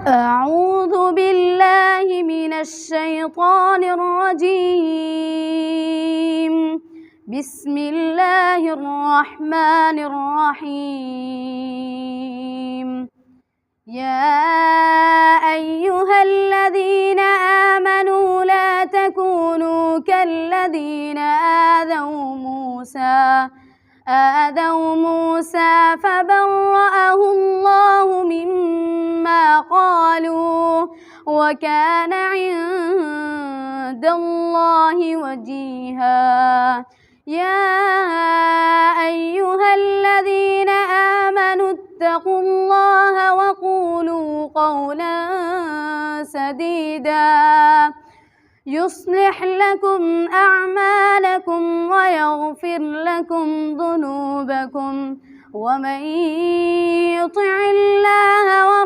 أعوذ بالله من الشيطان الرجيم. بسم الله الرحمن الرحيم. يا أيها الذين آمنوا لا تكونوا كالذين آذوا موسى فبرأه الله مما قالوا وكان عند الله وجيها. يا أيها الذين آمنوا اتقوا الله وقولوا قولا سديدا يصلح لكم أعمالكم ويغفر لكم ذنوبكم ومن يطع الله